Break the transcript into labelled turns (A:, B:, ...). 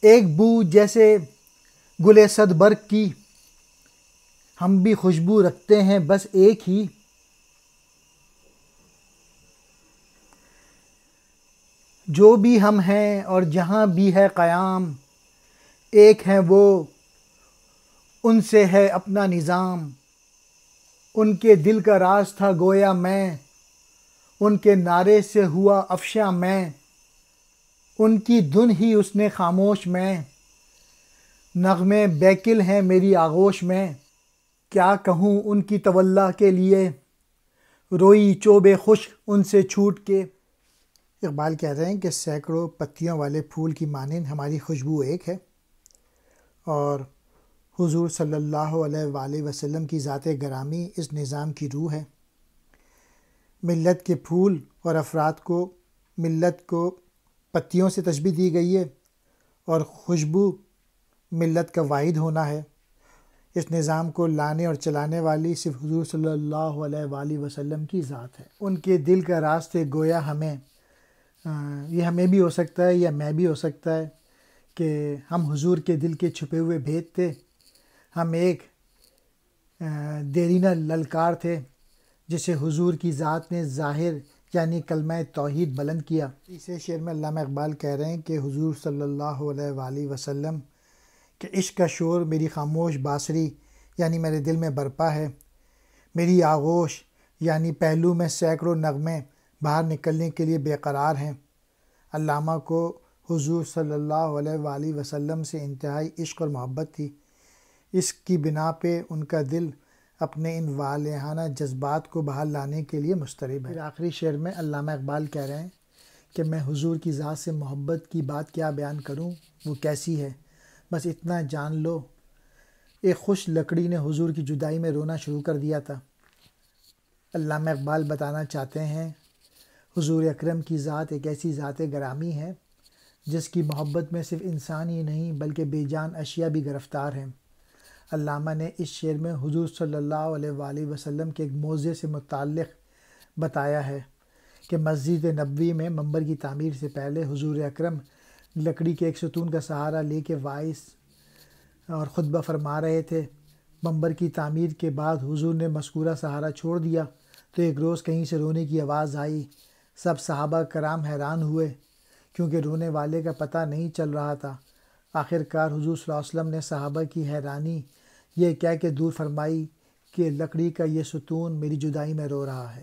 A: ایک بو جیسے گل صدبرگ کی، ہم بھی خوشبو رکھتے ہیں بس ایک ہی۔ جو بھی ہم ہیں اور جہاں بھی ہے قیام، ایک ہیں وہ، ان سے ہے اپنا نظام۔ ان کے دل کا راز تھا گویا میں، ان کے نعرے سے ہوا افشاں میں، ان کی دھن ہی اس نے خاموش میں، نغمے بیکل ہیں میری آغوش میں۔ کیا کہوں ان کی تولا کے لیے، روئی چوب خشک ان سے چھوٹ کے۔ اقبال کہتے ہیں کہ سینکڑوں پتیوں والے پھول کی مانند ہماری خوشبو ایک ہے، اور حضور صلی اللہ علیہ وآلہ وسلم کی ذات گرامی اس نظام کی روح ہے۔ ملت کے پھول اور افراد کو، ملت کو پتیوں سے تشبیہ دی گئی ہے، اور خوشبو ملت کا واحد ہونا ہے۔ اس نظام کو لانے اور چلانے والی صرف حضور صلی اللہ علیہ وآلہ وسلم کی ذات ہے۔ ان کے دل کا راز تھے گویا ہمیں، یہ ہمیں بھی ہو سکتا ہے یا میں بھی ہو سکتا ہے کہ ہم حضور کے دل کے چھپے ہوئے بھید تھے۔ ہم ایک دیرینہ للکار تھے جسے حضور کی ذات نے ظاہر یعنی کلمہ توحید بلند کیا۔ اسی شعر میں علامہ اقبال کہہ رہے ہیں کہ حضور صلی اللہ علیہ وآلہ وسلم کہ عشق کا شور میری خاموش باسری یعنی میرے دل میں برپا ہے، میری آغوش یعنی پہلو میں سینکڑوں نغمے باہر نکلنے کے لیے بے قرار ہیں۔ علامہ کو حضور صلی اللہ علیہ وآلہ وسلم سے انتہائی عشق اور محبت تھی، اس کی بنا پہ ان کا دل اپنے ان والہانہ جذبات کو باہر لانے کے لیے مضطرب ہے۔ پھر آخری شعر میں علامہ اقبال کہہ رہے ہیں کہ میں حضور کی ذات سے محبت کی بات کیا بیان کروں، وہ کیسی ہے، بس اتنا جان لو ایک خوش لکڑی نے حضور کی جدائی میں رونا شروع کر دیا تھا۔ علامہ اقبال بتانا چاہتے ہیں حضور اکرم کی ذات ایک ایسی ذات گرامی ہے جس کی محبت میں صرف انسان ہی نہیں بلکہ بے جان اشیاء بھی گرفتار ہیں۔ علامہ نے اس شعر میں حضور صلی اللہ علیہ وآلہ وسلم کے ایک موضع سے متعلق بتایا ہے کہ مسجد نبوی میں منبر کی تعمیر سے پہلے حضور اکرم لکڑی کے ایک ستون کا سہارا لے کے وائس اور خطبہ فرما رہے تھے۔ منبر کی تعمیر کے بعد حضور نے مذکورہ سہارا چھوڑ دیا تو ایک روز کہیں سے رونے کی آواز آئی۔ سب صحابہ کرام حیران ہوئے کیونکہ رونے والے کا پتہ نہیں چل رہا تھا۔ آخر کار حضور صلی اللہ علیہ وسلم نے صحابہ کی حیرانی یہ کہہ کے دور فرمائی کہ لکڑی کا یہ ستون میری جدائی میں رو رہا ہے۔